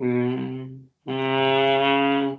Mm, mm,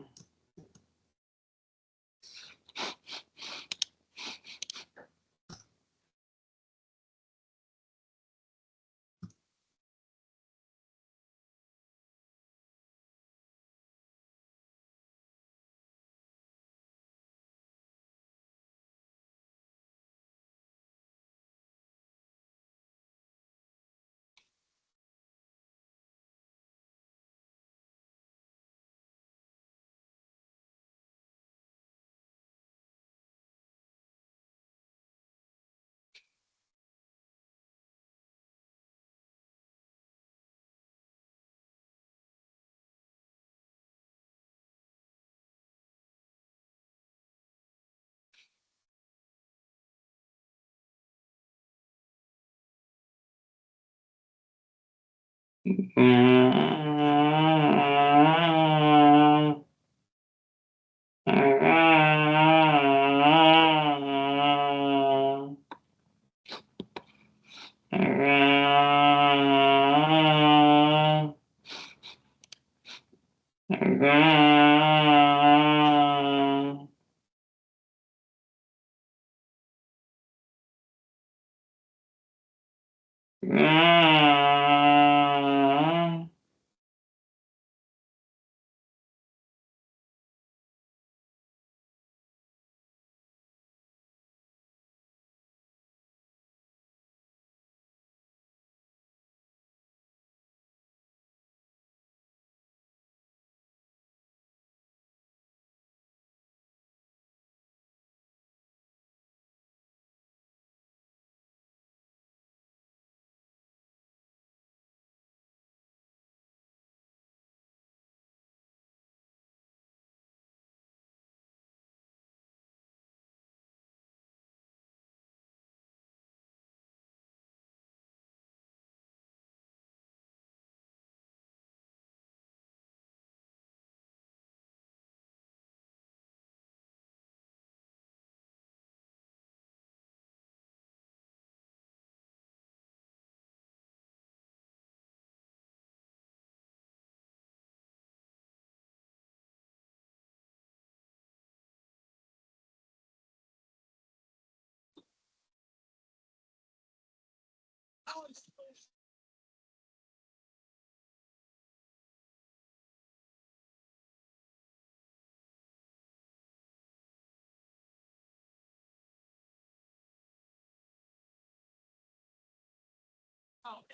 mm,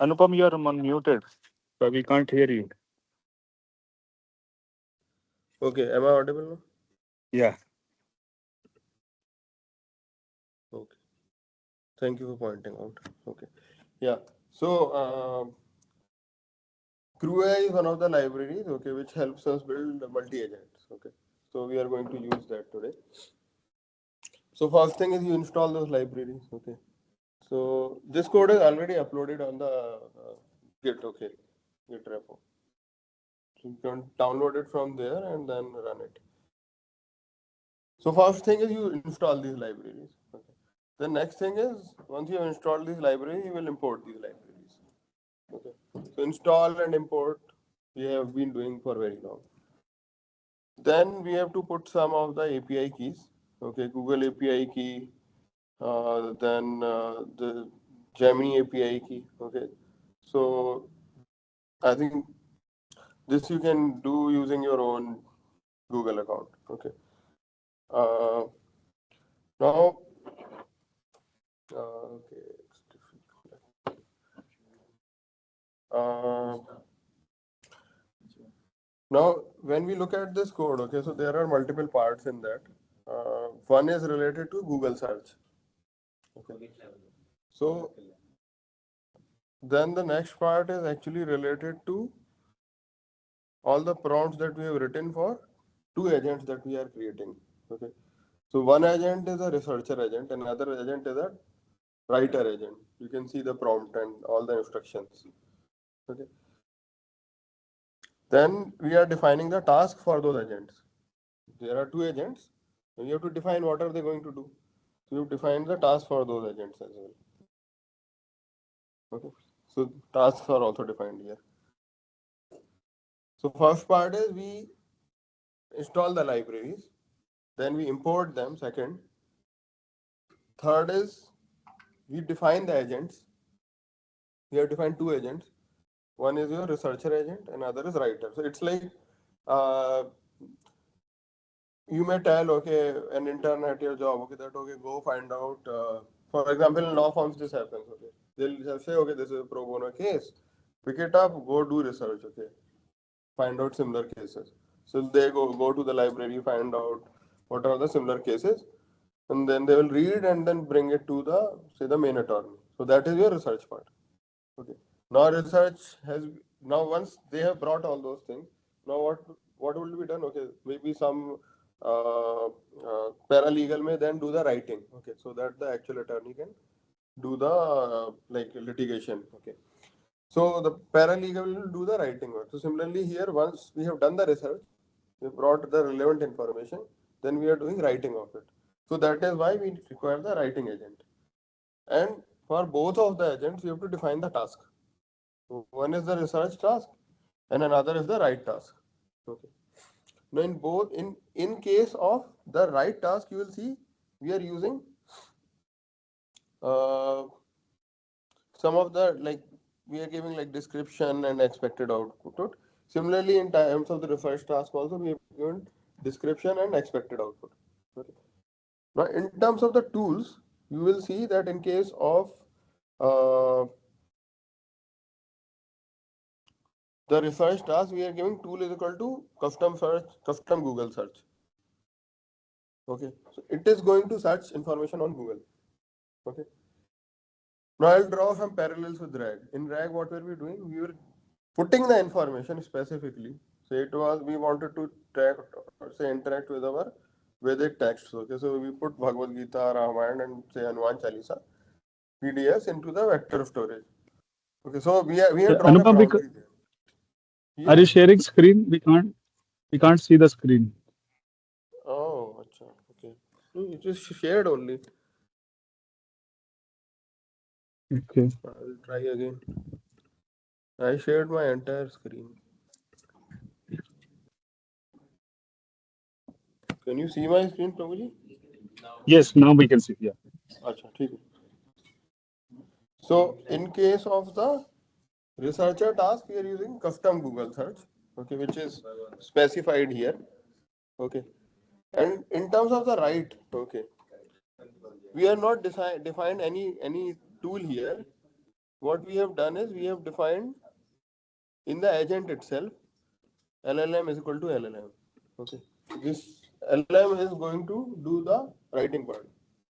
Anupam, you are unmuted, so we can't hear you. Okay, am I audible now? Yeah. Okay, thank you for pointing out. Okay, yeah. So, CrewAI is one of the libraries, okay, which helps us build multi-agents. Okay, so we are going to use that today. So first thing is you install those libraries. Okay, so this code is already uploaded on the Git. Okay, Git repo. So you can download it from there and then run it. So first thing is you install these libraries. Okay. The next thing is once you install these libraries, you will import these libraries. Okay. So install and import we have been doing for very long. Then we have to put some of the API keys. Okay, Google API key, then the Gemini API key. Okay, so I think this you can do using your own Google account. Okay. Uh, now, okay, it's different. Now, when we look at this code, okay, so there are multiple parts in that. One is related to Google search. Okay. So then the next part is actually related to all the prompts that we have written for two agents that we are creating. Okay. So one agent is a researcher agent, and another agent is a writer agent. You can see the prompt and all the instructions. Okay. Then we are defining the task for those agents. There are two agents, and you have to define what are they going to do. So you define the task for those agents as well. Okay. So tasks are also defined here. So first part is we install the libraries, then we import them. Second, third is we define the agents. We have defined two agents. One is your researcher agent, and other is writer. So it's like uh, you may tell, okay, an intern at your job, okay, that okay, go find out. For example, in law firms, this happens. Okay, they'll just say, okay, this is a pro bono case. Pick it up, go do research. Okay, find out similar cases. So they go to the library, find out what are the similar cases, and then they will read and then bring it to the say the main attorney. So that is your research part. Okay. Now research has now once they have brought all those things. Now what will be done? Okay, maybe some paralegal may then do the writing. Okay, so that the actual attorney can do the like litigation. Okay. So the paralegal will do the writing work. So similarly here, once we have done the research, we brought the relevant information, then we are doing writing of it. So that is why we require the writing agent. And for both of the agents, you have to define the task. One is the research task, and another is the write task. Okay. Now in both in case of the write task, you will see we are using uh, some of the like we are giving like description and expected output. Similarly, in terms of the research task also we have given description and expected output. Okay. Now in terms of the tools, you will see that in case of uh, the research task, we are giving tool is equal to custom search, custom Google search. Okay, so it is going to search information on Google. Okay. Now I'll draw some parallels with RAG. In RAG, what were we doing? We were putting the information specifically. Say it was we wanted to track or say interact with our Vedic texts. Okay, so we put Bhagavad Gita, Ramayana, and say Hanuman Chalisa PDFs into the vector storage. Okay, so we have drawn a Anupam, boundary there. are you Yes. sharing screen? We can't see the screen. Oh, acha. Okay. It is shared only. Okay. I'll try again. I shared my entire screen. Can you see my screen, Prabhuji? Yes, now we can see. Yeah. Acha, ठीक है. So in case of the researcher task, we are using custom Google search, okay, which is specified here, okay. And in terms of the write, okay, we are not defined any tool here. What we have done is we have defined in the agent itself, LLM is equal to LLM, okay. This LLM is going to do the writing part,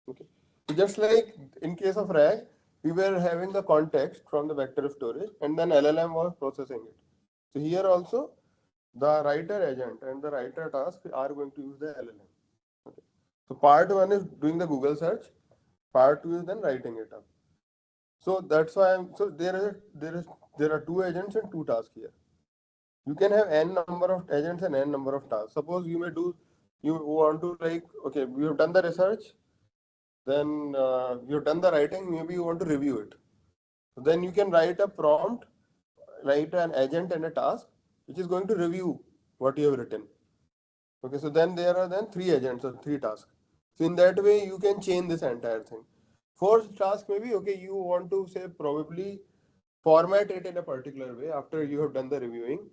okay. So just like in case of RAG, we were having the context from the vector storage, and then LLM was processing it. So here also, the writer agent and the writer task are going to use the LLM. Okay. So part one is doing the Google search, part two is then writing it up. So that's why so there are two agents and two tasks here. You can have n number of agents and n number of tasks. Suppose you want to like okay, we have done the research, then you've done the writing, maybe you want to review it. So then you can write a prompt, write an agent and a task, which is going to review what you have written. Okay, so then there are then three agents or three tasks. So in that way, you can change this entire thing. Fourth task maybe, okay, you want to say probably format it in a particular way after you have done the reviewing.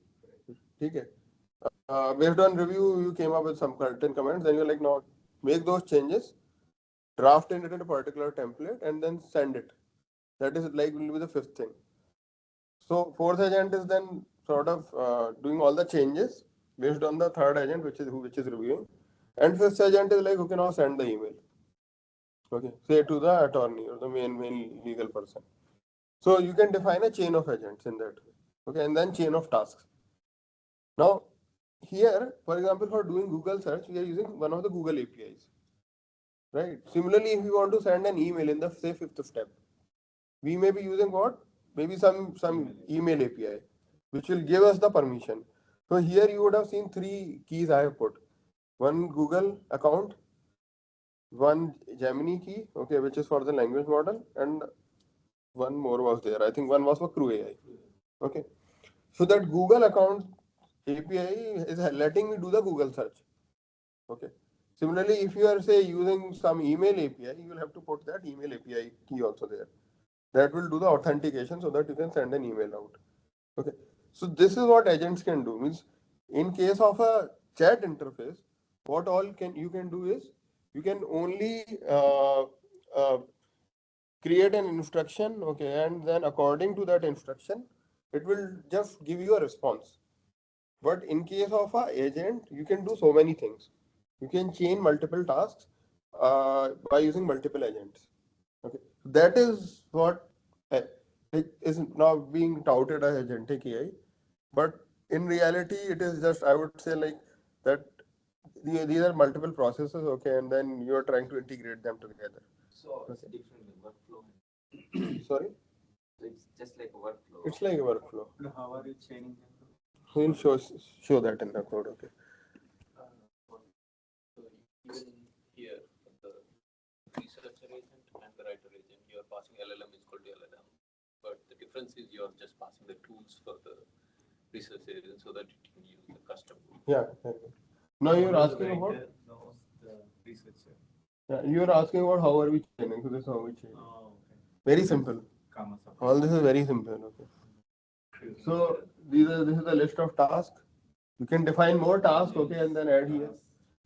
Okay. Based on review, you came up with some certain comments, then you're like, no, make those changes, draft it in a particular template, and then send it. That is like will be the fifth thing. So fourth agent is then sort of doing all the changes based on the third agent, which is reviewing, and fifth agent is like who can now send the email. Okay, say to the attorney or the main legal person. So you can define a chain of agents in that way. Okay, and then chain of tasks. Now here, for example, for doing Google search, we are using one of the Google APIs. Right. Similarly, if we want to send an email in the say fifth step, we may be using what? Maybe some email API, which will give us the permission. So here you would have seen three keys I have put. One Google account, one Gemini key, okay, which is for the language model, and one more was there. I think one was for CrewAI. Okay. So that Google account API is letting me do the Google search. Okay. Similarly, if you are say using some email API, you will have to put that email API key also there. That will do the authentication so that you can send an email out. Okay. So this is what agents can do. Means in case of a chat interface, what all can you can do is you can only uh, create an instruction, okay, and then according to that instruction, it will just give you a response. But in case of a agent, you can do so many things. You can chain multiple tasks by using multiple agents. Okay, that is what it is now being touted as agentic AI. But in reality, it is just, I would say, like that these are multiple processes, okay, and then you are trying to integrate them together. So it's different workflow. Sorry? So it's just like a workflow. It's like a workflow. How are you chaining them? We'll show that in the code, okay. So even here, the researcher agent and the writer agent, you are passing LLM is equal to LLM, but the difference is you are just passing the tools for the research agent so that it can use the custom tool. Yeah. Okay. Now you're asking about The researcher. yeah, you're asking about how are we chaining. So this is how we chain. Oh, okay. Very simple. All this is very simple. Okay. So this is the list of tasks. You can define more tasks, okay, and then add here.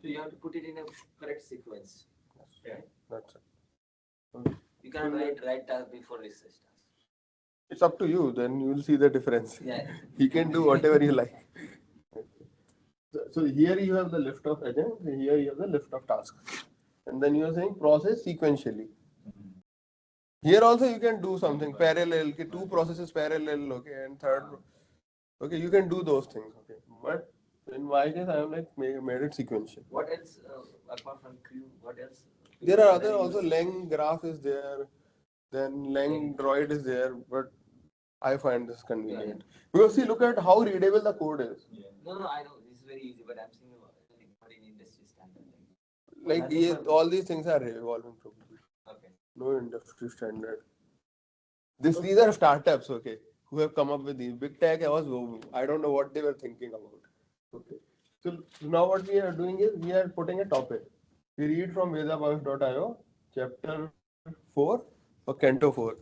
So you have to put it in a correct sequence. Right? That's it. You cannot write task before research task. It's up to you. Then you will see the difference. Yeah. You can do whatever you like. So here you have the list of agents. Here you have the list of tasks, and then you are saying process sequentially. Here also you can do something parallel. Okay, two processes parallel. Okay, and third. Okay, you can do those things. Okay, but in my case, I have like made it sequential. What else apart from Crew? What else? There are other also Lang graph is there, then Lang droid is there, but I find this convenient because see, look at how readable the code is. No, I know this is very easy, but I'm saying not in industry standard. Like all these things are evolving probably. Okay. No industry standard. These are startups, okay, who have come up with these. Big tech I don't know what they were thinking about. Okay. So now what we are doing is we are putting a topic. We read from Vedapath.io, chapter 4 or Canto 4.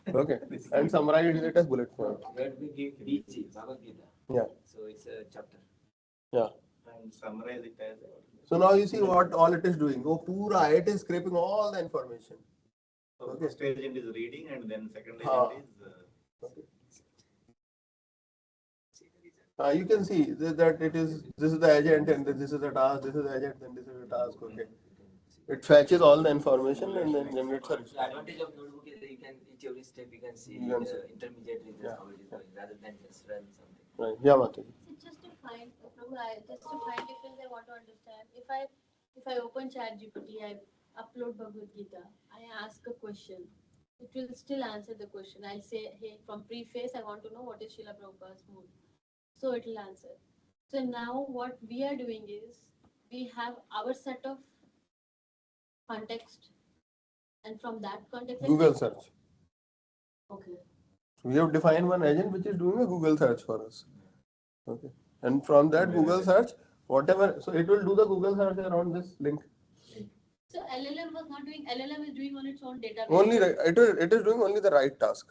Okay. And summarize it as bullet points. That we give BG, Bhagavad Gita. Yeah. So it's a chapter. Yeah. And summarize it as. So now you see what all it is doing. It is scraping all the information. So Okay. first agent is reading and then second agent is. You can see that this is the agent and this is the task, this is the agent and this is the task. Okay. It fetches all the information and then generates a The response. advantage of notebook is that you can each every step you can see You can see. the intermediate results how it is going rather than just run something. Right. Yeah, Mataji. So just to find difference, I want to understand. If I open ChatGPT, I upload Bhagavad Gita, I ask a question, it will still answer the question. I'll say, hey, from preface, I want to know what is Srila Prabhupada's mood. So it will answer. So now what we are doing is we have our set of context, and from that context, Google search. Okay. We have defined one agent which is doing a Google search for us. Okay. And from that Google search, whatever, so it will do the Google search around this link. So LLM is doing on its own database. Only it is doing only the right task.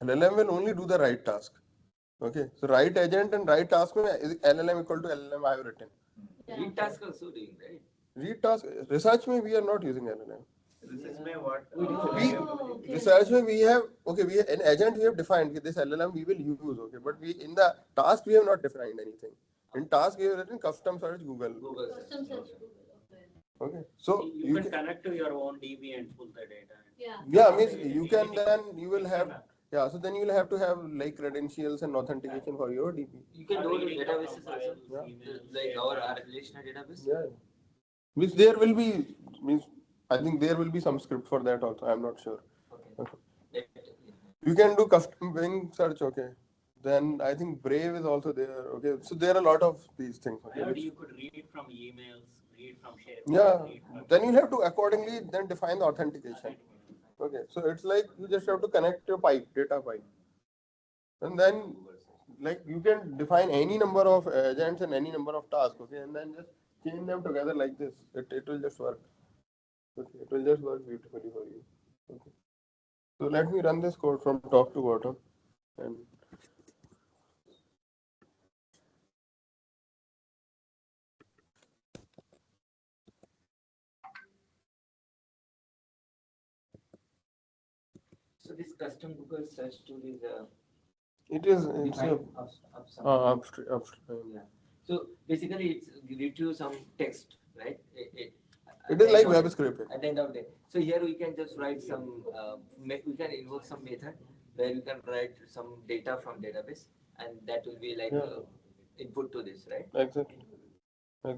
LLM will only do the right task. Okay. So right agent and right task is LLM equal to LLM I have written. Yeah. Read task also doing, right? Read task research we are not using LLM. Research may what? Okay. Research we have an agent we have defined this LLM we will use, okay, but we in the task we have not defined anything. In task we have written custom search Google. Custom search Google. Okay, so you can connect to your own DB and pull the data. Yeah, means you can then you will have so then you will have to have like credentials and authentication for your DB. You can do the databases also. Yeah. Like our relational database. Yeah. Means there will be I think there will be some script for that also. I'm not sure. Okay. You can do custom Bing search, okay. Then I think Brave is also there. Okay, so there are a lot of these things. Okay, Already you could read from emails, read from share. yeah. Then you have to accordingly then define the authentication. Okay, so it's like you just have to connect your data pipe, and then like you can define any number of agents and any number of tasks, okay, and then just chain them together like this. It will just work. Okay, it will just work beautifully for you. Okay. So let me run this code from top to bottom, and So this custom Google search tool is it's defined upstream. yeah. So basically, it's retrieve some text, right? It is like web scraping. At the end of the day. So here we can just write some, we can invoke some method where we can write some data from database, and that will be like input to this, right? Exactly. Okay.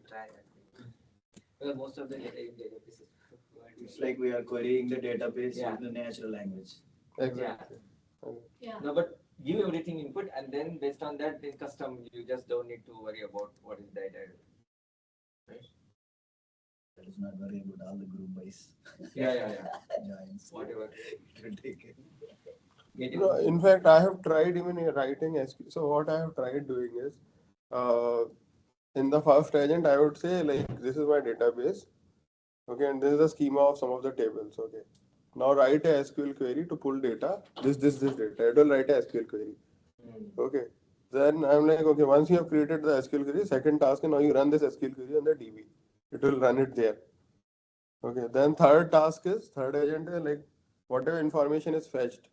Try that. Well, most of the data in database is. It's like we are querying the database Yeah. with the natural language. Exactly. Yeah. No, but give everything input, and then based on that, in custom, you just don't need to worry about what is data. That is not worry about all the group buys. Yeah. Joins. Whatever. It will take it. No, in fact, I have tried even writing SQL. So what I have tried doing is, in the first agent, I would say like this is my database, okay, and this is the schema of some of the tables, okay. Now write a SQL query to pull data, this data. It will write a SQL query, okay. Then I'm like, okay, once you have created the SQL query, second task, and now you run this SQL query on the DB. It will run it there. Okay. Then third agent is like whatever information is fetched.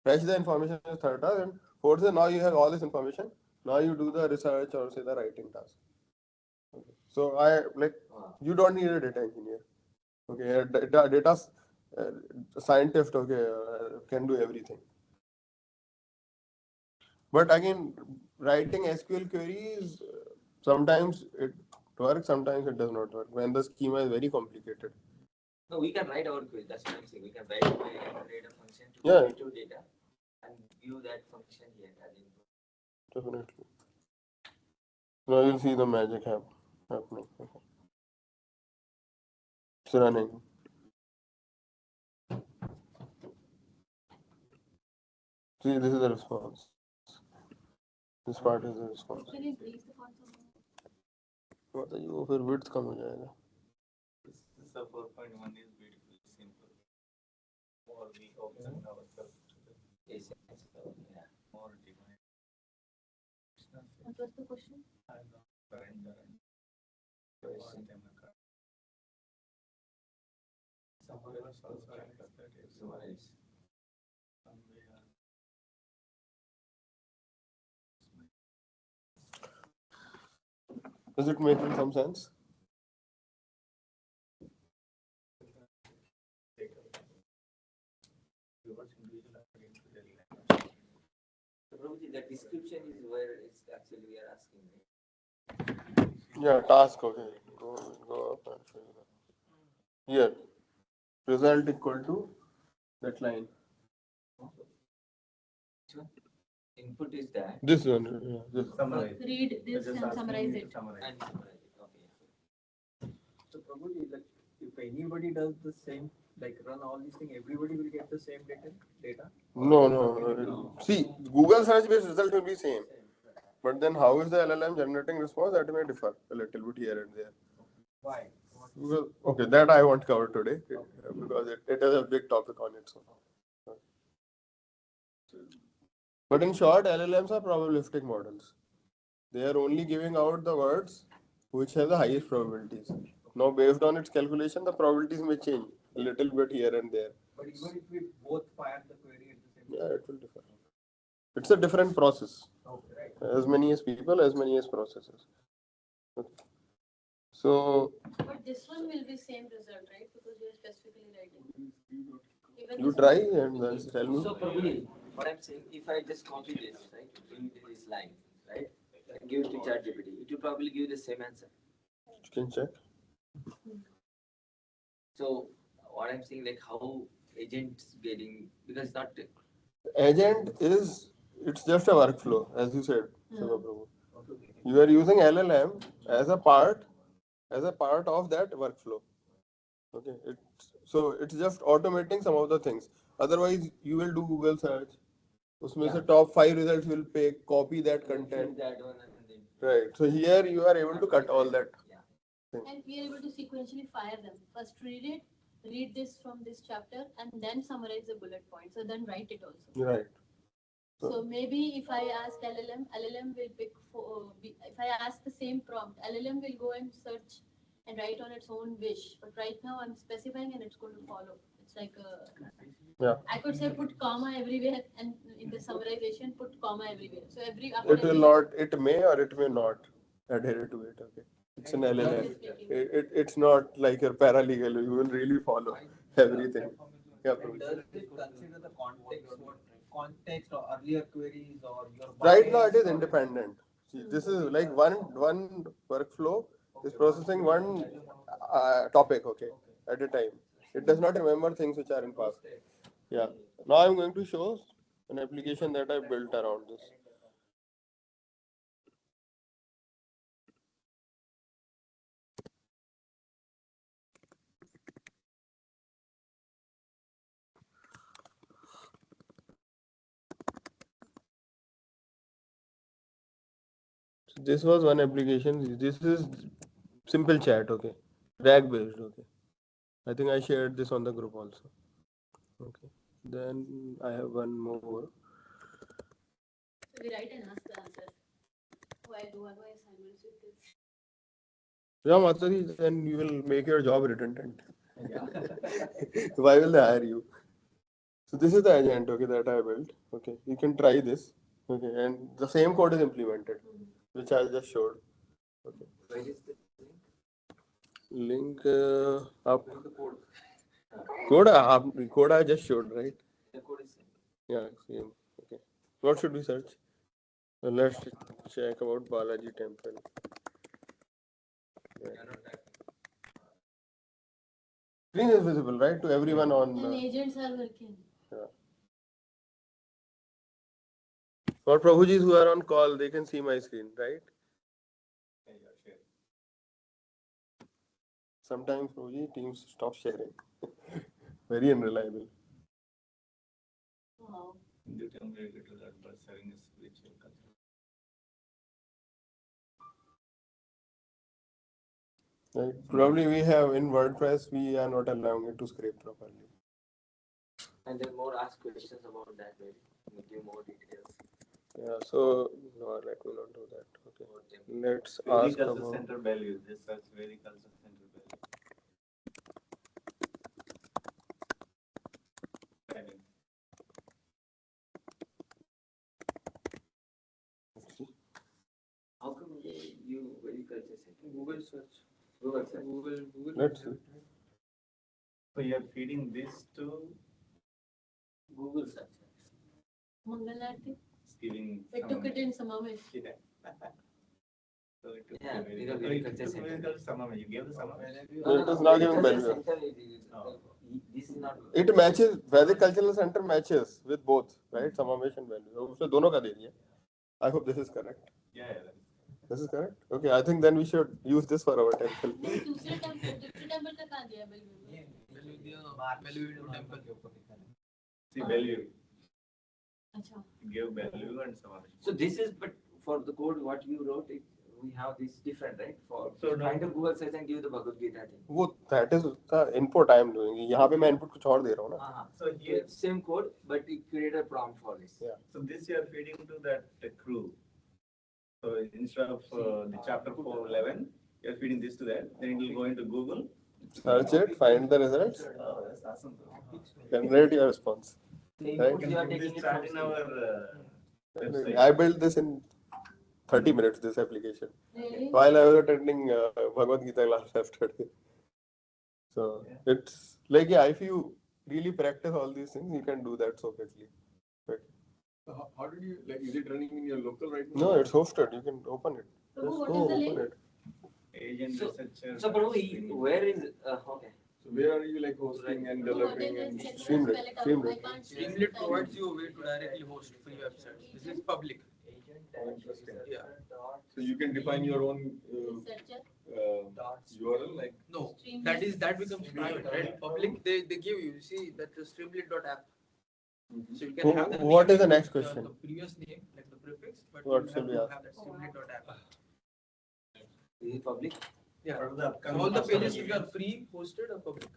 Fetch the information is third task, and fourth is now you have all this information. Now you do the research or say the writing task. Okay. So I like you don't need a data engineer. Okay, a data scientist, okay, can do everything. But again, writing SQL queries, sometimes it works, sometimes it does not work when the schema is very complicated. No, we can write our query. That's what I'm saying. We can write a query and create a function to Yeah. retrieve data and view that function here as input. Definitely. Now you'll see the magic happening. Okay. It's running. See, this is the response. This part is the response. Can you increase the font some more? मतलब ये वो फिर width कम हो जाएगा. So 4.1 is beautifully simple. More we open ourselves to the Yes, yeah. more defined. What was the question? Somewhere else also I got that is Somewhere else. somewhere. Does it make some sense? Probably the description is where it's actually we are asking. Yeah, task. Okay. Go up and show you that. Here, result equal to that line. Input is that. This one. Yeah, this. Summarize. Read this and summarize it. And summarize it. Okay. So probably like if anybody does the same, like run all these things, everybody will get the same data. No. See, Google search based result will be same. But then how is the LLM generating response? That may differ a little bit here and there. Why? Well, okay, that I won't cover today because it is a big topic on its own. But in short, LLMs are probabilistic models. They are only giving out the words which have the highest probabilities. Now, based on its calculation, the probabilities may change a little bit here and there. But even if we both fire the query at the same time. Yeah, it will differ. It's a different process. Okay, right. As many as people, as many as processes. Okay. So, But this one will be same result, right? Because you are specifically writing. Even you this try one- and then tell me. So probably what I'm saying, if I just copy this, right, in this line, right, and give it to ChatGPT, it will probably give the same answer. You can check. So what I'm saying, like how agents getting, because it's not. Agent is, it's just a workflow, as you said, Shiva Prabhu. You are using LLM as a part of that workflow. Okay, so it's just automating some of the things. Otherwise, you will do Google search, उसमें से top 5 results will pick, copy that content. That one and then. Right. So here you are able to cut all that. And we are able to sequentially fire them. First read this from this chapter, and then summarize the bullet points. So then write it also. Right. So maybe if I ask LLM will pick if I ask the same prompt, LLM will go and search and write on its own wish. But right now I'm specifying and it's going to follow. It's like I could say put comma everywhere, and in the summarization put comma everywhere. So it will not. It may or it may not adhere to it. Okay. It's an LLM. It's not like your paralegal. You will really follow everything. Yeah, does it consider the context or earlier queries or your right now it is independent. See, this is like one workflow is processing one topic, okay, at a time. It does not remember things which are in past. Yeah. Now I'm going to show an application that I built around this. So this was one application. This is simple chat, okay, RAG based, okay. I think I shared this on the group also. Okay. Then I have one more. So we write and ask the answer. Why do one way assignments with this? Yeah, Matari, then you will make your job redundant. Why will they hire you? So this is the agent, okay, that I built. Okay, you can try this. Okay, and the same code is implemented, which I just showed. Okay. Where is the Link up. Code I just showed, right? the code is same. Yeah, same. Okay. What should we search? Let's check about Balaji Temple. Yeah. Screen is visible, right, to everyone on. And agents are working. Yeah. For Prabhujis who are on call, they can see my screen, right? Sometimes Prabhuji teams stop sharing. Very unreliable. Wow. Right. Probably we have in WordPress, we are not allowing it to scrape properly. And then more ask questions about that, maybe. Give more details. Yeah, so no, let me not do that. Okay. Let's ask about Center Bellevue. This search very culture center Bellevue. How come you very culture center? Google search. Google search. Google. Let's see. So you are feeding this to Google search. Mangalarti. giving. It took it in Samamesh. So it took Yeah, the because very culture center. You gave the Samamesh. It is not giving Culture value. center this is not. It matches. Vedic Cultural Center matches with both, right? Samamesh and value. उसने दोनों का दे दिया. I hope this is correct. Yeah. This is correct. Okay, I think then we should use this for our temple. नहीं दूसरे temple का कहाँ दिया Bellevue temple के ऊपर लिखा है. See Bellevue. अच्छा. Give Bellevue and Samamesh. So this is, but for the code what you wrote, we have this different, right? For So find the Google search and give the Bhagavad Gita thing. वो that is the input I am doing. यहाँ पे मैं input कुछ और दे रहा हूँ ना. So here same code, but it created a prompt for this. Yeah. So this you are feeding to that crew. So instead of the chapter 411, you are feeding this to that. Then it will go into Google. Search it, find the results, That's awesome. generate your response. The Right. inputs you are taking This it start from in our website. I built this in 30 minutes, this application, Really? while I was attending Bhagavad Gita class yesterday. So it's like, yeah, if you really practice all these things, you can do that so quickly. Right. So how did you, like, is it running in your local right now? No, it's hosted. You can open it. Prabhu, Just what go is the open link? it. Agent researcher. So Prabhu, where is okay? So where are you like hosting and Prabhu, what developing is and it? Can you Streamlit, spell it out? Streamlit. I can't see Streamlit the provides you a way to directly host free websites. This is public. interesting. Yeah. So you can define your own Researcher. URL like No, Streamlit. that becomes private, right? Public, they give you. See that the Streamlit.app. So you can have the What name is the in next question? The previous name, like the prefix, but What you should have we to ask? have that simulate.app. Is it public? Yeah. What are the So upcoming all the customer pages which are events? free, posted or public.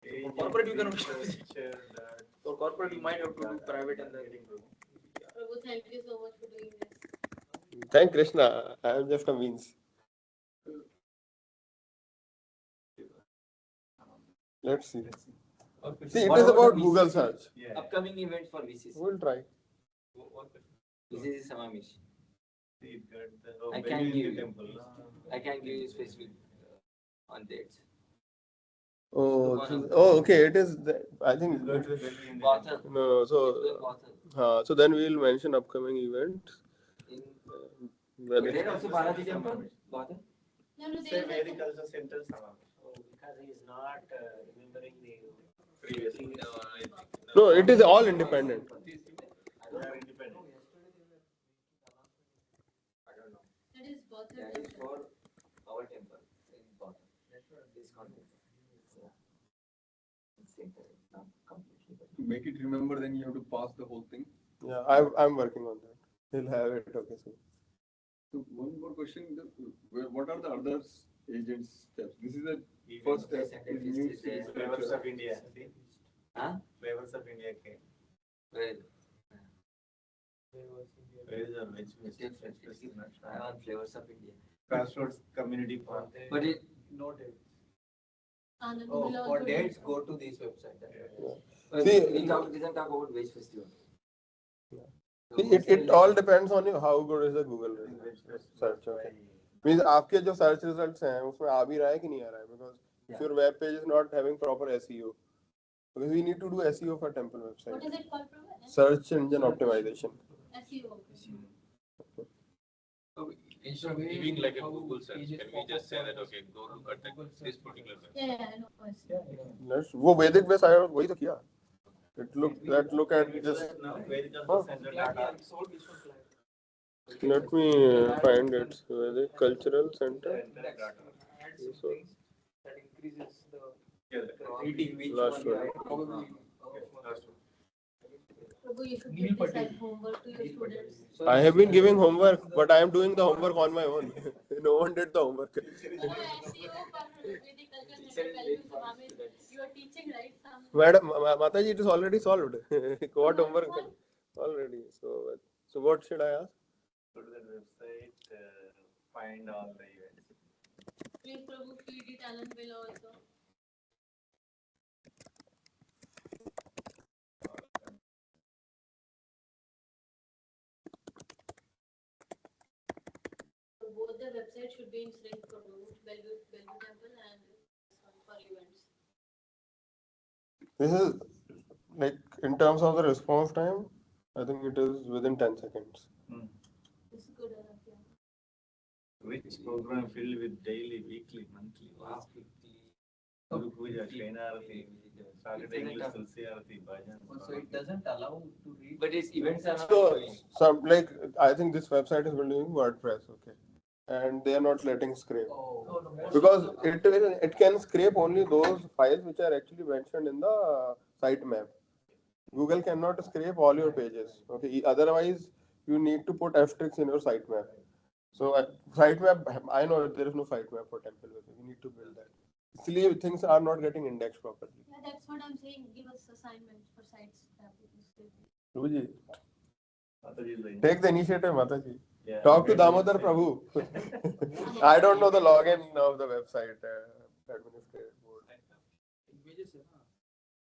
Agent Corporate you can researcher that For corporate you might have to do private and then. Prabhu, thank you so much for doing this. Thank Krishna. I am just a means. Let's see. See, it What is about about the Google VCC? search. Yeah. Upcoming events for VCC. We'll try. VCC Samamish. See, it got the I can Bellevue give you. temple. I can give you specific on dates. Oh, One of oh, okay. It is. I think. It's going to the Bellevue Bothell. No, It's going so Bothell. so then we'll mention upcoming events. In Whether there also Bharati temple. Bothell. No, no, Say there is Vedic Culture Center, Samami. Because he is not remembering the Previous. no, it is all independent. We are independent. I don't know. that is both of That is them. for our temple in Bothell. Iskcon temple. Yeah. It's not completely. To make it remember, then you have to pass the whole thing. Yeah, I'm working on that. He'll have it. Okay, so. So one more question: what are the other agent steps? This is the first step. Is new Flavors of India. See? Huh? Flavors of India came. Where? Where is the veg I want flavors of India. Crossroads Community Park. But it No dates. Anand Oh, will for also dates, do. go to this website. See, we didn't talk about Veg Festival. So See, it all depends on you how good is the Google search. Okay. Means आपके जो search results हैं उसमें आ भी रहा है कि नहीं आ रहा है because if your web page is not having proper SEO because we need to do SEO for temple What website. is it called, Prabhu? Search engine optimization. SEO. Instead of giving like a Google search, can we just say that, okay, go look at this particular website? Yeah, I know. Let's वो वैदिक पे सारा वही तो किया. Look at this. Now, Vedic Culture Center. Let me find it. Vedic Cultural Center. So, That increases the Yeah, rating which last one one. probably. Prabhu, you should give this as homework to your students. I have been giving homework, but I am doing the homework on my own. No one did the homework. SEO for Vedic Culture Center, Bellevue, Swami. You are teaching, right? Some. Madam, Mataji, it is already solved. What Oh, homework? solved? Already. So what should I ask? Go to that website, find all the events. Please, Prabhu, feed it. Anand will also. So both the websites should be in sync for Bellevue Temple and for events. This is like in terms of the response time, I think it is within 10 seconds. This is good enough. Yeah. Rich program filled with daily, weekly, monthly, Wow. Guru Puja, Shainarati, Saturday English, Tulsi Arati, Bhajan. So it doesn't allow to read. But its events are not So showing. some like I think this website is building WordPress, okay, and they are not letting scrape because it can scrape only those files which are actually mentioned in the sitemap. Google cannot scrape all your pages, okay. Otherwise, you need to put asterisks in your sitemap. So sitemap, I know there is no sitemap for temple web. We need to build that. Actually, things are not getting indexed properly. Yeah, that's what I'm saying. Give us assignments for sites. Ruji, Mataji is the take the initiative, Mataji. Yeah. Talk to Damodar Prabhu. I don't know the login of the website administrative board. Images,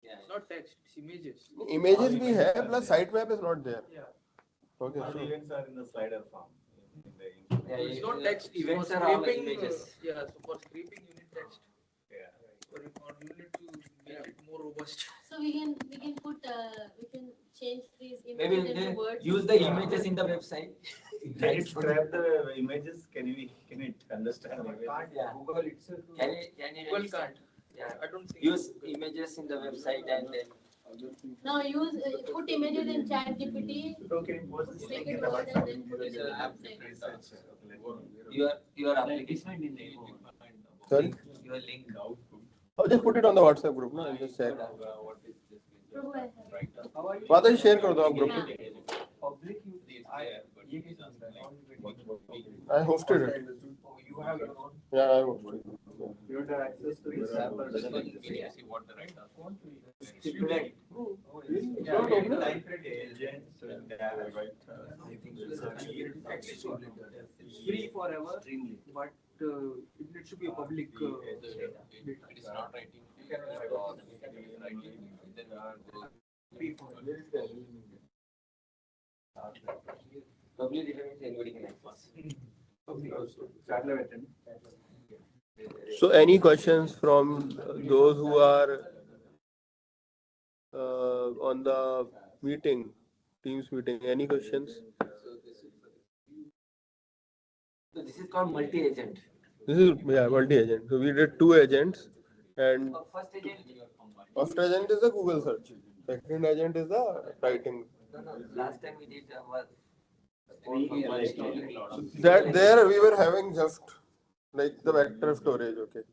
Yeah. it's not text, it's images. Images bhi hai, plus sitemap is not there. Yeah. Okay, All so events are in the slider form. Yeah, It's not yeah, text. events For are all scraping, images. Yeah, so for scraping you need text. Yeah. Or you need to make it more robust. So we can put we can change these Maybe images into words. use the images in the website. Can it grab the images? Can it understand images? Yeah. Google itself. Can you Google can't. Yeah. I don't think. Use images in the website and then Now use put images in ChatGPT. So can you post this Make link in it the word WhatsApp? and then put it in the website. Research. your application sorry. your link. Oh, just put it on the WhatsApp group, no? And just check. What is this? Prabhu, I have. माता जी share कर दो आप group पे. Public, I hosted it. you have your own. Yeah, I hosted it. You don't have access to this app. Doesn't exist. See what the right answer. Stipulate. It's not open. Different agents and I think it's free forever, but it should be a public. It is not writing. Or writing. Then Public data means anybody can access. So, any questions from those who are on the meeting, Teams meeting? Any questions? So this is called multi-agent. This is multi-agent. So we did 2 agents, and First agent. first agent is the Google search. Second agent is the writing. No. Last time we did was So that there we were having just like the vector storage. Okay.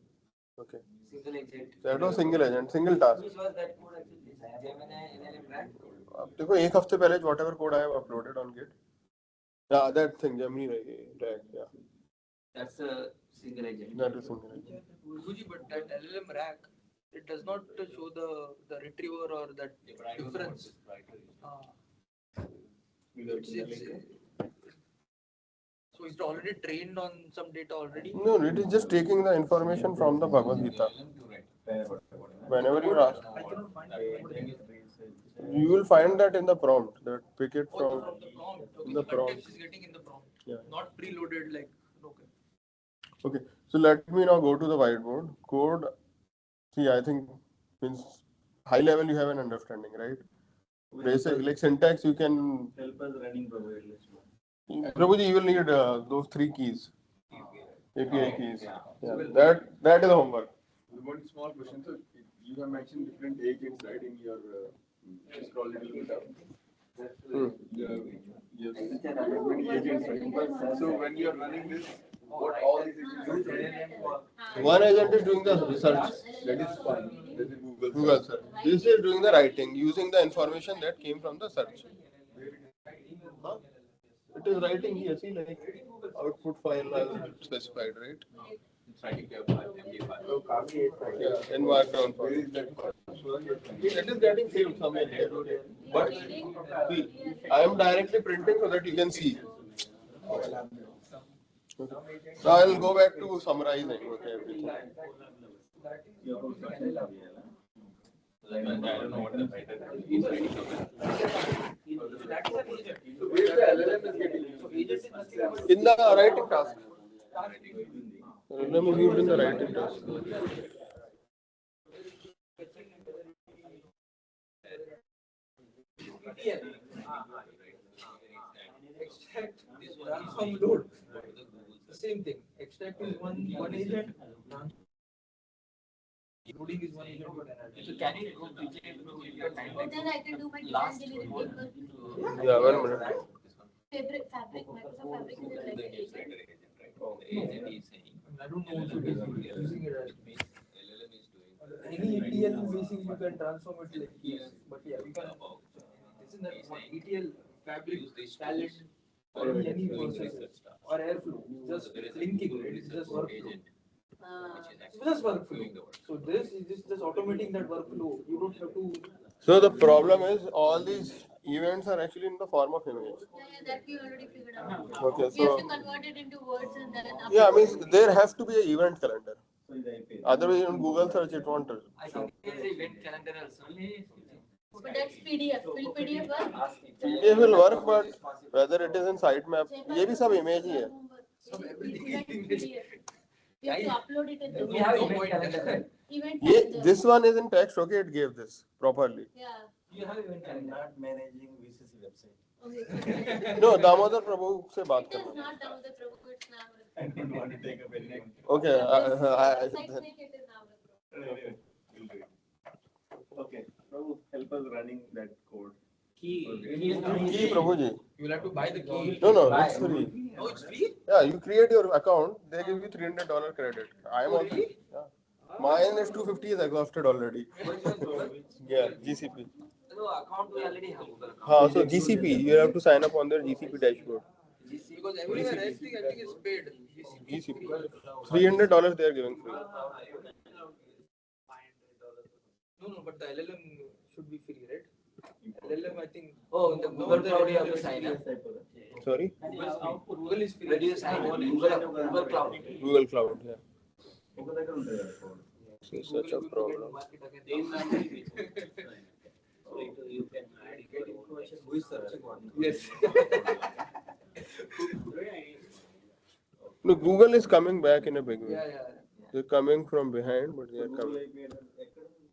single agent. That was single agent, single task. Which was that code actually? Gemini LLM RAG? अब देखो एक हफ्ते पहले whatever code I have uploaded on Git. Yeah, that thing Gemini tag. Yeah, That's a single agent. that is single agent. Guruji, but that LLM rack, it does not show the retriever or that difference. So it's already trained on some data already. No, it is just taking the information from the Bhagavad Gita. Whenever you ask, I cannot find it. you will find that in the prompt. That pick it from From the prompt. Okay, in the prompt. context is getting in the prompt. Yeah. Not preloaded like, okay. Okay, so let me now go to the whiteboard. Code, see, I think means high level you have an understanding, right? Basic, like syntax, you can. help us running providers. Prabhuji, you will need those 3 keys. API keys. Yeah, that is the homework. One small question. So you have mentioned different agents, right, in your scroll little bit up. You have many agents, right? So when you are running this, what all these agents do? One agent is doing the research. That is fine. That is Google search. This is doing the writing using the information that came from the search. Huh? It is writing here. See, like output file as specified, right? it's writing to MD file. Yeah, in markdown file. It is getting saved somewhere here. Okay. But see, I am directly printing so that you can see. Okay. So I will go back to summarizing. Okay, everything. I don't know what the writer is writing somewhere. So where the LLM is getting used? In the writing task. LLM is used in the writing task. Extract, transform, load. Same thing. Extract is one agent. Loading is one agent. So can you go quickly with your time? So then I can do my data engineering paper. Yeah, 1 minute. Fabric, Microsoft Fabric is like an agent. The agent is saying. I don't know if it is using it as LLM is doing. any ETL basically you can transform it like this. But yeah, you can. This is not one ETL fabric talent or any process or airflow. Just linking. It's just workflow. It's just workflow. So this is just automating that workflow. You don't have to. So the problem is all these events are actually in the form of image. Yeah, that we already figured out. Okay, We have so to convert it into words and then yeah, means there has to be an event calendar. Otherwise, in Google search it won't. I think there is a event calendar also. But that's PDF. Will PDF work? PDF will work, but whether it is in sitemap, ये भी सब image ही है. So everything is PDF. We have to upload it in the We have event calendar. event ये calendar. this one is in text. Okay, it gave this properly. Yeah. You have event calendar. Not managing VCC website. Okay. No, Damodar Prabhu से बात It is करना. not Damodar Prabhu, it's Navar. I don't want to take up any. Okay, Website name, it is Navar Prabhu. Anyway, we'll do it. Okay, Prabhu, help us running that code. Key. key Prabhu ji. You will have to buy the key. No, it's free. Oh, it's free? Yeah, you create your account, they give you $300 credit. I am also. Really? Yeah. Mine is 250 is exhausted already. Yeah, GCP. account we already have Google account. हाँ, so GCP, you have to sign up on their GCP dashboard. Because everywhere I think is paid. GCP, $300 they are giving free. No, but the LLM should be free, right? LLM, I think. Oh, in the Google Cloud you have to sign up. Sorry? Google is free. Where do you sign up? Google Cloud. Google Cloud, yeah. So such a problem. You can add Get information. Who is searching on? Yes. No, Google is coming back in a big way. Yeah. They're coming from behind, but they are coming.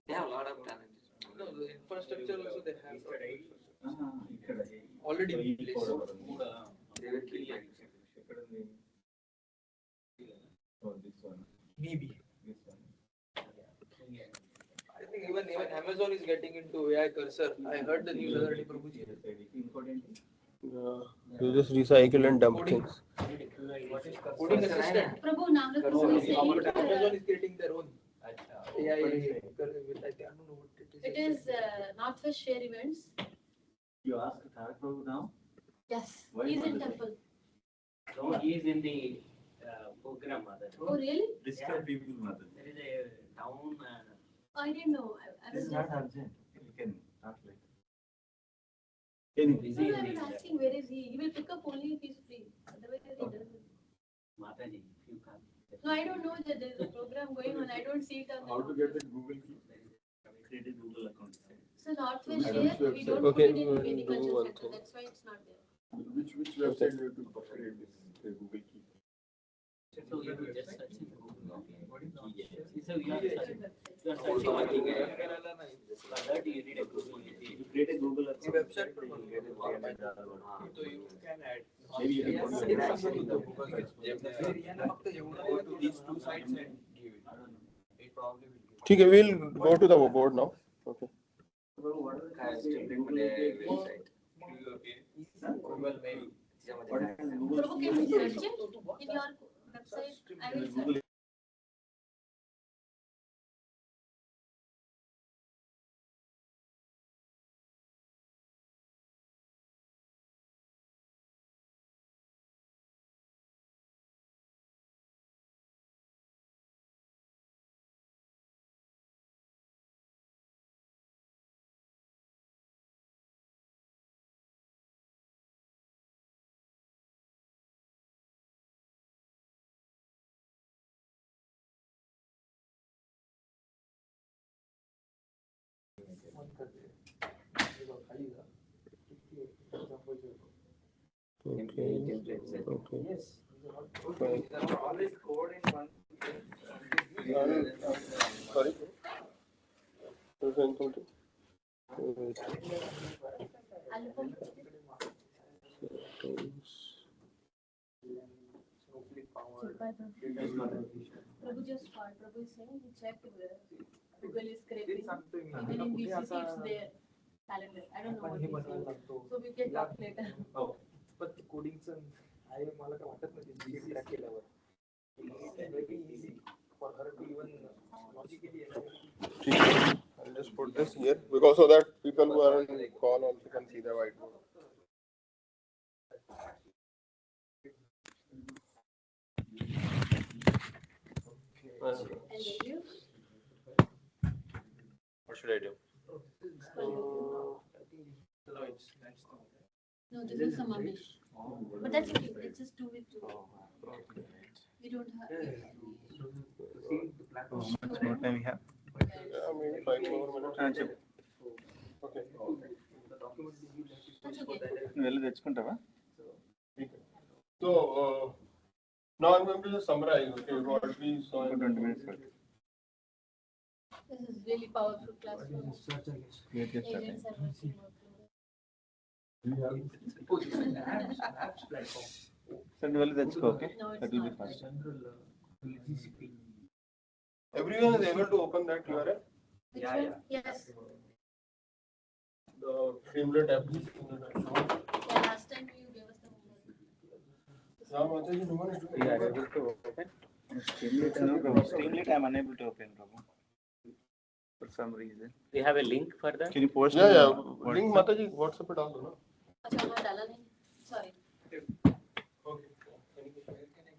They have a lot of talent. No, the infrastructure also they have already in place. They will keep it. Maybe. I think even Amazon is getting into AI cursor. I heard the news other day, Prabhuji. You just recycle and dump Coding. things. Coding assistant. Prabhu, now the Prabhu is saying But Amazon is creating their own AI. I don't know what it is. it is Northwest Share Events. You asked Tarak Prabhu now? Yes, Why he's not in the temple. No, he is in the program, mother. Oh, really? Disturb people, mother. There is a town. I didn't know. I This was is not just. urgent. You can talk later. Busy No, I in was the asking where is he? He will pick up only if he's free. Otherwise, he doesn't. Mataji, if you come. No, I don't know that there is a program going on. I don't see it on the. How to get the Google key? Create a Google account. So Northwest I Share, don't we know. don't put Okay, it in we'll any do culture one center. thing. That's why it's not there. Which website you have to create this Google key? So you will just search in Google. So you are searching. You are searching on Google. For that you need a Google key. You create a Google account. Website you will get a $300. So you can add. Maybe you can put it Go to these two sites and give it. It probably will give. Okay, we'll go to the board now. Okay. I still recommend a website. Google maybe. Prabhu, can we search it in your website? I will search. Okay. Yes. Fine. Always code in one. Sorry? You're saying something? Anupam. Prabhu just called. Prabhu is saying he checked Google is scraping. Even in VCC it's there. Calendar. I don't know what he's saying. So we can talk later. But codingचं आहे मला काय वाटत नाही ते track केल्यावर. Very easy for her to even logically. I'll just put this here because so that people who are on call also can see the whiteboard. And you? What should I do? No, this is some Amish. But that's okay. Let's just do it too. We don't have. How much more time we have? Yeah, maybe 5 more minutes. Okay. That's okay. వెళ్ళి తెచ్చుకుంటావా? So now I'm going to just summarize. Okay, what we saw in 20 minutes. This is really powerful classroom. Agents are working సరే వెళ్ళి తెచ్చుకో. Okay, No, it's that will be not. fast. everyone is able to open that URL. Which one? Yes. The Streamlit application. Yeah, last time you gave us the homework. Now, Mataji, no one is doing We are it. able to open. Streamlit, no problem. Streamlit, I am unable to open, Prabhu. But some reason. We have a link for that. Can you post? Yeah, in yeah. WhatsApp? Link Mataji, WhatsApp पे डाल दो ना. अच्छा वो डाला नहीं. Sorry. Okay. Where can I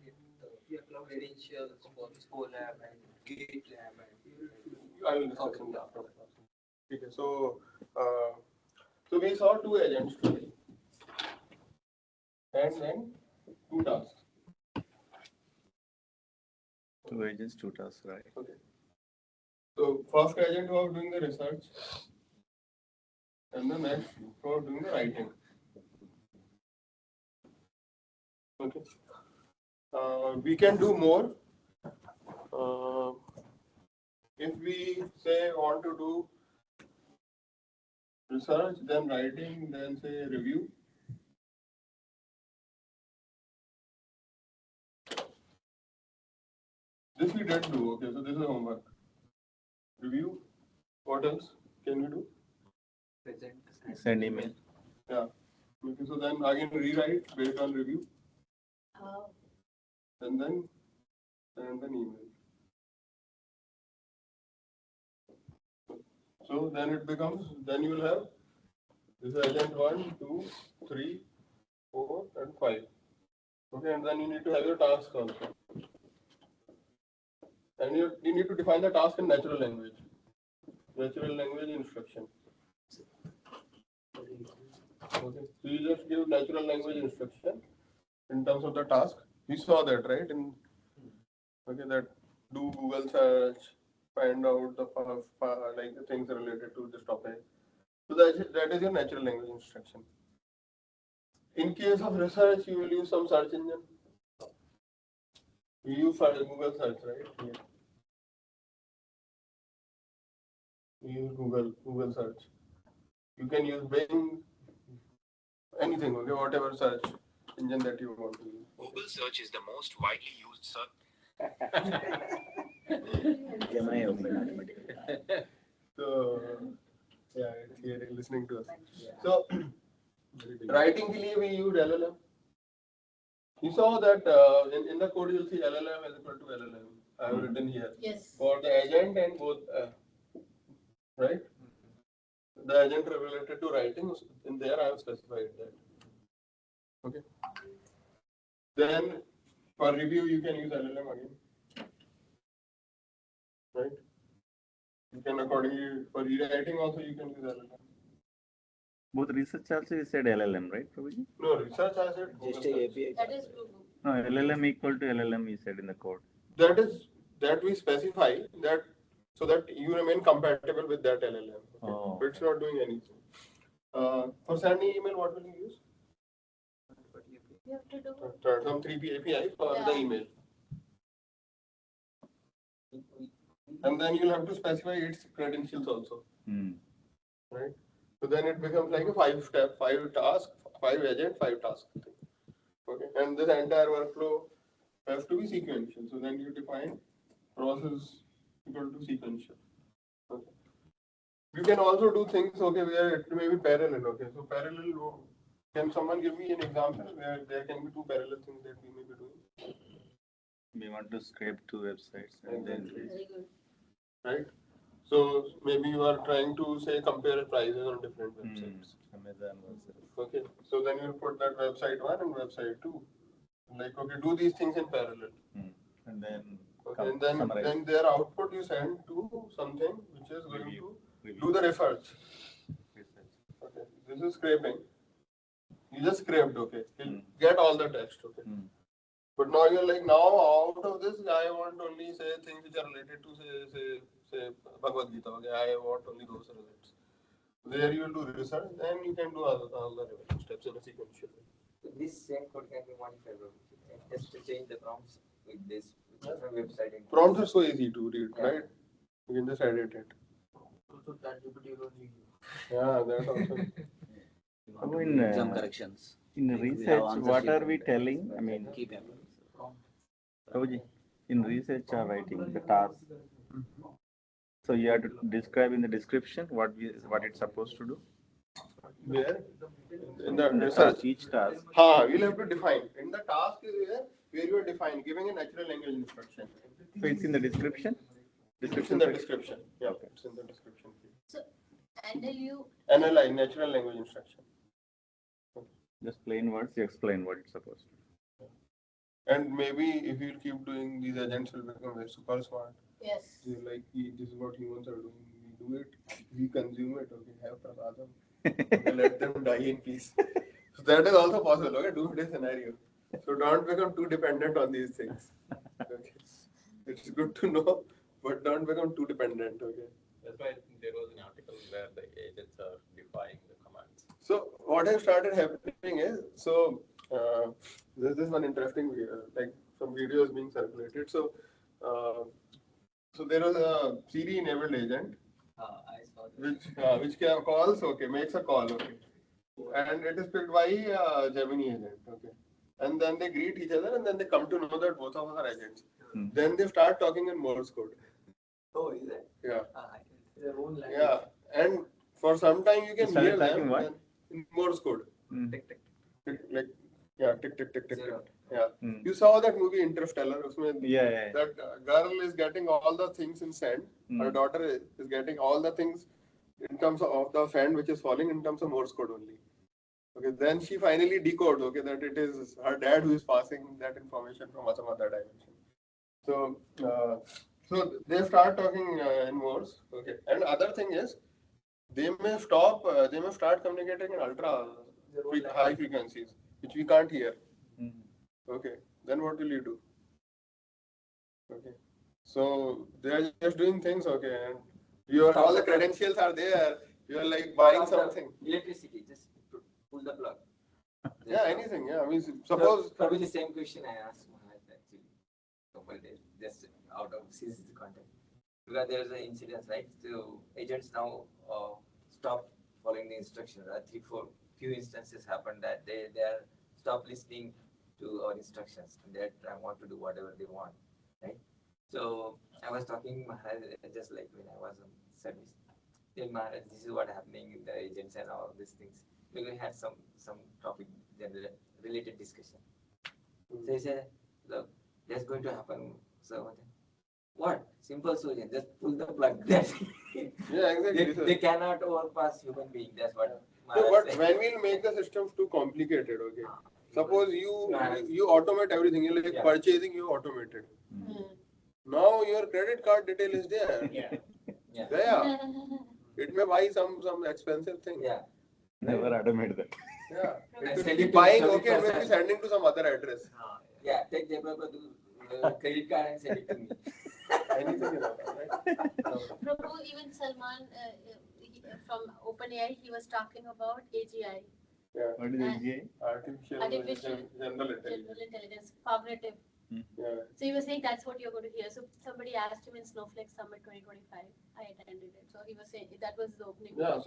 get the credentials for Colab and GitLab and I will discuss in the after class. Okay, so we saw two agents today, and then two tasks. 2 agents, 2 tasks, right? Okay. So first agent was doing the research, and the next was doing the writing. Okay. We can do more. If we say want to do research, then writing, then say review. This we did do. Okay, so this is homework. Review. What else can we do? present. Send email. Yeah. Okay, so then again rewrite based on review, and then email. So then it becomes, then you will have this agent 1, 2, 3, 4, and 5. Okay, and then you need to have your task also. And you need to define the task in natural language. Natural language instruction. Okay, so you just give natural language instruction in terms of the task. We saw that, right? Okay, that do Google search, find out the like the things related to this topic. So that is your natural language instruction. In case of research, you will use some search engine. You use Google search, right? Yeah. You use Google search. You can use Bing, anything, okay, whatever search engine that you want to use. Okay. Google search is the most widely used search. So, yeah, it's here listening to us. So, writing के लिए we use LLM. You saw that in the code you'll see LLM is equal to LLM. I have written here. Yes. For the agent and both, right? The agent related to writing, in there I have specified that. Okay. Then for review you can use LLM again. Right? You can accordingly, for rewriting also you can use LLM. Both research also you said LLM, right, Prabhuji? No, research I said Just a API. That is Google. No, LLM equal to LLM you said in the code. That we specify that so that you remain compatible with that LLM. Okay? Oh. So it's not doing anything. For sending email, what will you use? You have to do. Some 3P API for the email. And then you'll have to specify its credentials also. Right? So then it becomes like a 5-step, 5 task, 5 agent, 5 task thing. Okay. And this entire workflow has to be sequential. So then you define process equal to sequential. Okay. You can also do things, okay, where it may be parallel. Okay. So parallel, can someone give me an example where there can be 2 parallel things that we may be doing? We want to scrape 2 websites and then. Very good. Right? So maybe you are trying to say compare prices on different websites. Amazon versus. Okay. So then you put that website 1 and website 2. Like, okay, do these things in parallel. And then. Okay, and then their output you send to something which is going to do the research. Okay. This is scraping. You just scraped, okay. You get all the text, okay. But now you're like, now out of this, I want only say things which are related to say Bhagavad Gita. Okay, I want only those results. There you will do research, then you can do all the relevant steps in a sequential way. So this same code can be modified, just to change the prompts with this different website. Prompts are so easy to read, right? You can just edit it. Also ChatGPT will need you. Yeah, that also. Some corrections. In research, what are we telling? I mean, Keep them. Prabhuji, in research or writing, the task. So you have to describe in the description what it's supposed to do. Where? In the research. Each task. You'll have to define. In the task is where you are defining, giving a natural language instruction. So it's in the description? It's in the description. Yeah, it's in the description. So, NLU. NLI, natural language instruction. Just plain words, you explain what it's supposed to. And maybe if you keep doing these, agents will become very super smart. Yes. Like, this is what humans are doing. We do it, we consume it, okay, have prasadam. Okay, let them die in peace. So that is also possible, okay, doomsday scenario. So don't become too dependent on these things. Okay. It's good to know, but don't become too dependent, okay. That's why there was an article where the agents are defying the commands. So what has started happening is, so there's this one interesting video, like some videos being circulated. So so there was a Siri enabled agent I saw that. which calls, okay, makes a call, okay, and it is picked by Gemini agent, okay, and then they greet each other and then they come to know that both of us are agents. Then they start talking in Morse code. Oh, is it? Yeah. Their own language. Yeah, and for some time you can hear them what? in Morse code. Tick, tick. Like, yeah, tick, tick, tick, tick, Zero. tick. Yeah. You saw that movie Interstellar? Yeah. That girl is getting all the things in sand. Her daughter is getting all the things in terms of the sand which is falling in terms of Morse code only. Okay, then she finally decodes, okay, that it is her dad who is passing that information from some other dimension. So, so they start talking in Morse, okay. And other thing is, they may start communicating in ultra high frequencies, which we can't hear. Okay, then what will you do? Okay, so they are just doing things, okay, and your all the credentials are there. You are like buying something. Electricity, just pull the plug. Yeah, anything. Yeah, I mean, suppose. Probably the same question I asked Maharaj actually. Couple days, just out of CC content. Because there is an incident, right? So agents now stop following the instructions. 3-4 few instances happened that they are stop listening to our instructions and they want to do whatever they want, right? So I was talking Maharaj just like when I was on service. Then Maharaj, this is what happening in the agents and all these things. We had some topic related discussion. So he said, look, that's going to happen. So what? Simple solution. Just pull the plug. That's it. Yeah, exactly. They cannot overpass human being. That's what. No, but when we'll make the systems too complicated, okay. Suppose you automate everything. You like purchasing, you automated. Now your credit card detail is there. Yeah. It may buy some expensive thing. Yeah. Never automate that. Yeah. It will be buying, okay, and maybe sending to some other address. Yeah, take the credit card and send it to me. Anything else, right? Prabhu, even Salman from OpenAI, he was talking about AGI. Yeah. What is AGI? Artificial General Intelligence, cognitive. Yeah. So he was saying that's what you're going to hear. So somebody asked him in Snowflake Summit 2025. I attended it. So he was saying that was the opening. Yeah.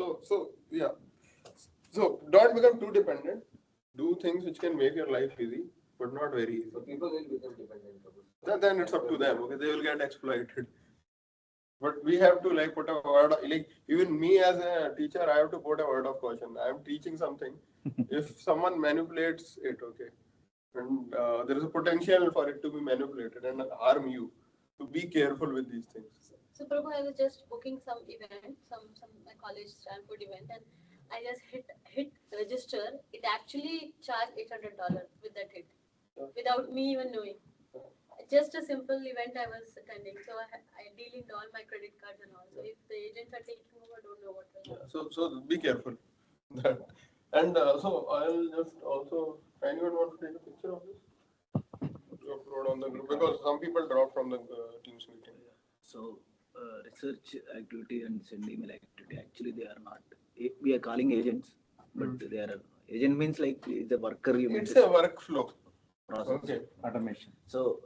So don't become too dependent. Do things which can make your life easy, but not very easy. So people will become dependent. Then it's up to them. Okay, they will get exploited. But we have to like put a word, like even me as a teacher, I have to put a word of caution. I am teaching something. If someone manipulates it, okay, and there is a potential for it to be manipulated and harm you, to be careful with these things. So Prabhu, I was just booking some event, some my college Stanford event, and I just hit register. It actually charged $800 with that hit, without me even knowing. Just a simple event I was attending, so I de-linked all my credit cards and all. So if the agents are taking over, don't know what will happen. So be careful. And so I'll just also, anyone want to take a picture of this? To upload on the group, because some people dropped from the Teams meeting. So research activity and send email activity, actually they are not. We are calling agents, but they are, agent means like the worker. It's a workflow. Process. Okay. Automation. So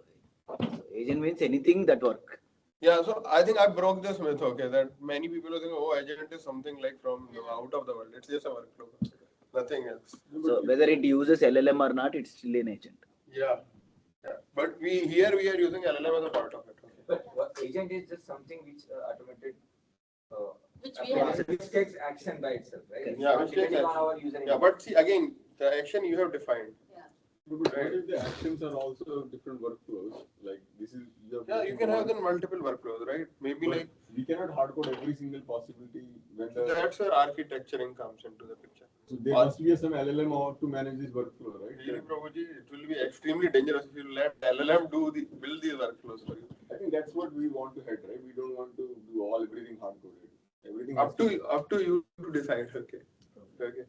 agent means anything that work. Yeah, so I think I broke this myth, okay, that many people think, oh, agent is something like from out of the world. It's just a workflow. Nothing else. So whether it uses LLM or not, it's still an agent. Yeah. But we are using LLM as a part of it. Okay. But agent is just something which automated. Which takes action by itself, right? Yeah, which takes action. On our user but see, again, the action you have defined. Yeah. But what if the actions are also different workflows? Like this is Yeah, you can have then multiple workflows, right? Maybe but like we cannot hard code every single possibility when the that's where architecturing comes into the picture. so there must be some LLM or to manage this workflow, right? Really, Prabhuji, it will be extremely dangerous if you let LLM build these workflows for you. I think that's what we want to head, right? We don't want to do everything hard coded. Everything Up to you to decide. Okay. Okay.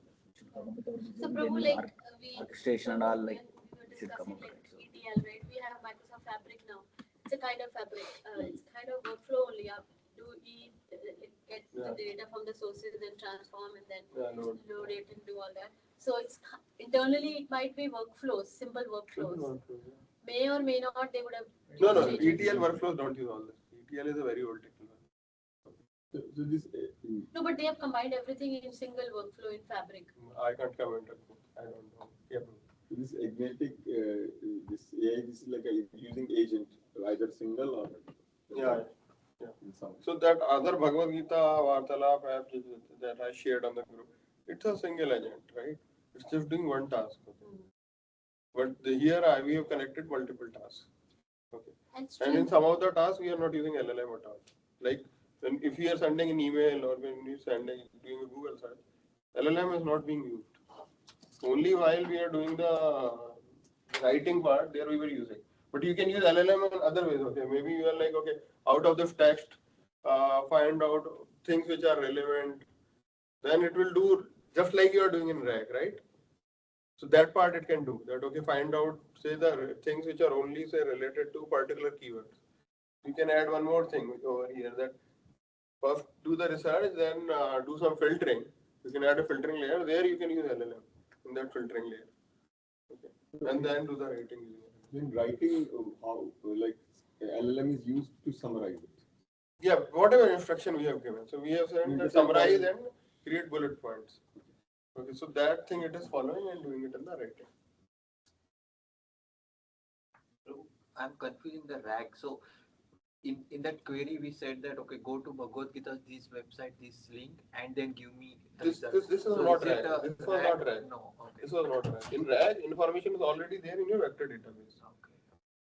So Prabhu, like orchestration and all, like, we were should come discussing up, like right? So ETL, right? We have Microsoft Fabric now. It's a kind of fabric. It's kind of workflow only. You have to get the data from the sources and transform and then load it and do all that. So it's internally it might be workflows, simple workflows. May or may not they would have. No. ETL workflows don't use all this. ETL is a very old technology. So this No, but they have combined everything in single workflow in Fabric. I can't comment on it. I don't know. Yeah. this agentic this AI this is like using agent either single or Yeah. in some. So that other Bhagavad Gita Vartalap app that I shared on the group, it's a single agent, right? It's just doing one task. Okay. But here we have connected multiple tasks. Okay. And in some of the tasks we are not using LLM at all. Like if you are sending an email or when you are doing a Google search, LLM is not being used. Only while we are doing the writing part, there we were using. But you can use LLM in other ways. Okay, maybe you are like, okay, out of this text, find out things which are relevant. Then it will do just like you are doing in RAG, right? So that part it can do. That okay, find out say the things which are only say related to particular keywords. You can add one more thing over here that first do the research, then do some filtering. You can add a filtering layer. There you can use LLM in that filtering layer. Okay. And then do the writing. In writing, how like LLM is used to summarize it. Yeah, whatever instruction we have given. So we have said that summarize and create bullet points. Okay, so that thing it is following and doing it in the writing. I'm confusing the RAG. So in that query we said that okay, go to Bhagavad Gita, this website, this link, and then give me the This results. is So not is it RAG. a This was not RAG. No, okay. This was not RAG. In RAG, information is already there in your vector database. Okay.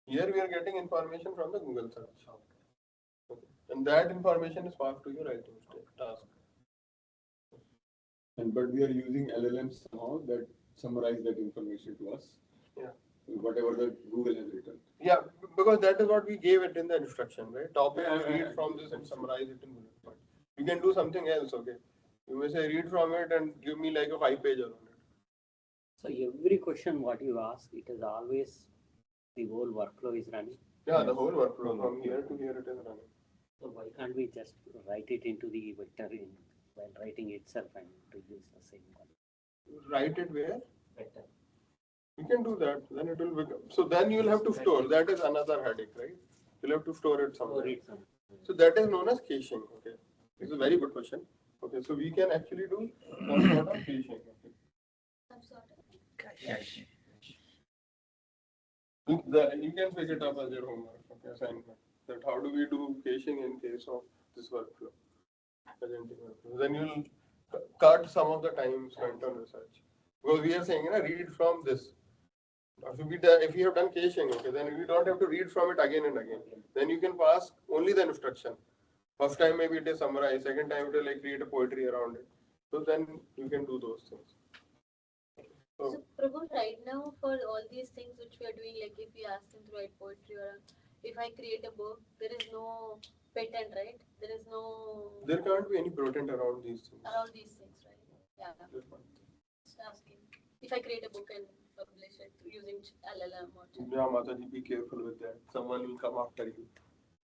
Here we are getting information from the Google search. Okay. And that information is passed to your writing task. And but we are using LLMs somehow that summarize that information to us. Yeah. Whatever the Google has written. Yeah, because that is what we gave it in the instruction, right? Topic, read from this and summarize it in bullet point. You can do something else, okay? You may say read from it and give me like a 5-pager on it. So every question what you ask, it is always the whole workflow is running. Yeah, the whole workflow from here to here it is running. So why can't we just write it into the vector while writing itself and to use the same one? Write it where? Vector. You can do that. Then it will become. So then you will have to store. That is another headache, right? You'll have to store it somewhere. So that is known as caching. Okay, this is a very good question. Okay, so we can actually do some sort of caching. Okay. Some sort of. You can pick it up as your homework. Okay, assignment. That how do we do caching in case of this workflow, agentic workflow? Then you'll cut some of the time spent on research because we are saying, read from this. If you have done caching, okay, then you don't have to read from it again and again. Then you can pass only the instruction. First time maybe it is summarized, second time it will like create a poetry around it. So then you can do those things. So Prabhu, right now for all these things which we are doing, like if we ask him to write poetry or if I create a book, there is no patent, right? There is no. There can't be any patent around these things. Around these things, right? Yeah. Just asking. If I create a book and publish it using LLM or. Yeah, Mataji, be careful with that. Someone will come after you.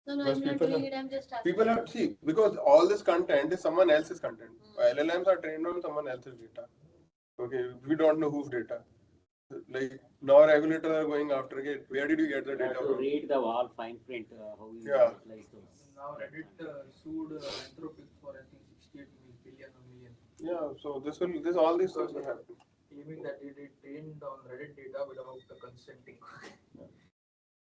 No, I'm not doing it. I'm just asking. People have because all this content is someone else's content. LLMs are trained on someone else's data. Okay, we don't know whose data. Like now, regulators are going after it. Where did you get the data from? Read the all fine print. How you utilize those. Now Reddit sued Anthropic for I think 68 million. Yeah, so all these things will happen. Claiming that it trained on Reddit data without the consenting.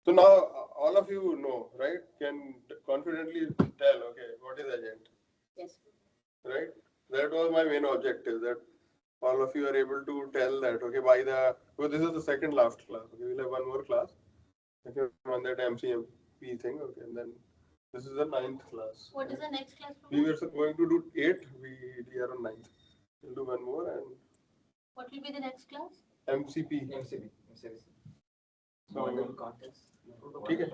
So now all of you know, right? Can confidently tell, okay, what is agent? Yes. Right? That was my main objective. That all of you are able to tell that, okay, by the, well, this is the second last class, okay, we'll have one more class, okay, on that MCMP thing, okay, and then this is the 9th class. What is the next class? We were going to do 8, we are on 9th. We'll do one more and. What will be the next class? MCP. So, Model context. okay.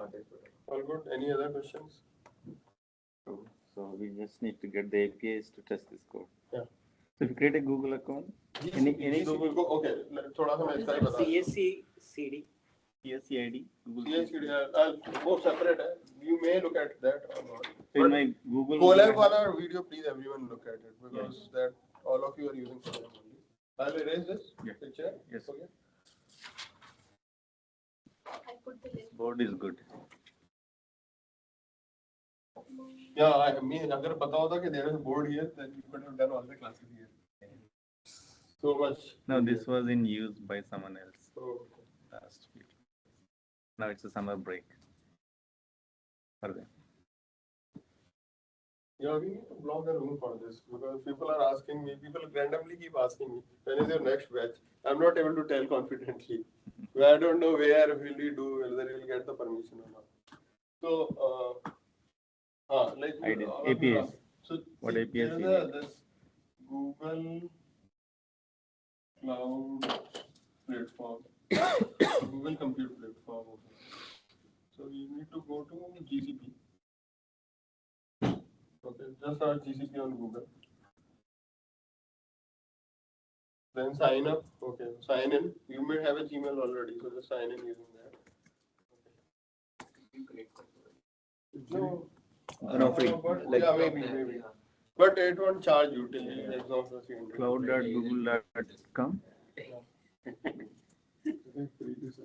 All good. Any other questions? So we just need to get the APIs to test this code. Yeah. So if you create a Google account, any Google. Okay. थोड़ा सा मैं इसका ही बता. CSC CD. CSC ID. Google CSC both separate. You may look at that or not. So in my Google. Collab wala video, please everyone look at it because that all of you are using Collab only. I'll erase this picture. Yes. Okay. I put the link. Board is good. Yeah, I mean, अगर पता होता कि there is a board here, then you could have done all the classes here. So much. No, this was in use by someone else Oh. last week. Now it's a summer break for them. Yeah, we need to block a room for this because people are asking me, people randomly keep asking me, when is your next batch? I'm not able to tell confidently. I don't know where will we do, whether we'll get the permission or not. So, like APIs. So what see, APIs? There is this Google Cloud platform, Google Compute platform. So you need to go to GCP. Okay, just search GCP on Google. Then sign up. Okay, sign in. You may have a Gmail already, so just sign in using that. Okay. No, free. Like, yeah, maybe. But it won't charge you till you exhaust the 300. Cloud.google.com.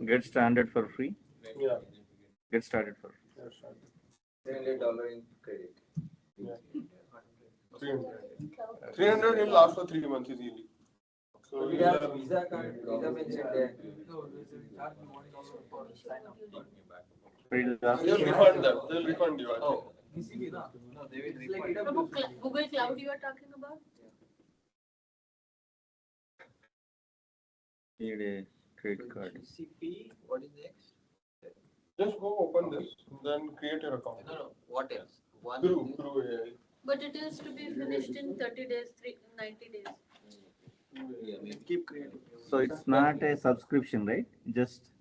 Get started for free. Yeah. Get started for free. $300 in credit. Yeah. 300 will last for 3 months easily. So We have visa card, visa mentioned there. They'll refund them. They'll refund you. Oh. No, they will Prabhu, Google Cloud you are talking about? Need a credit card. GCP, what is next? Just go open this, then create your account. No, what else? One CrewAI. But it is to be finished in 30 days, 90 days. Keep creating. So it's not a subscription, right? Just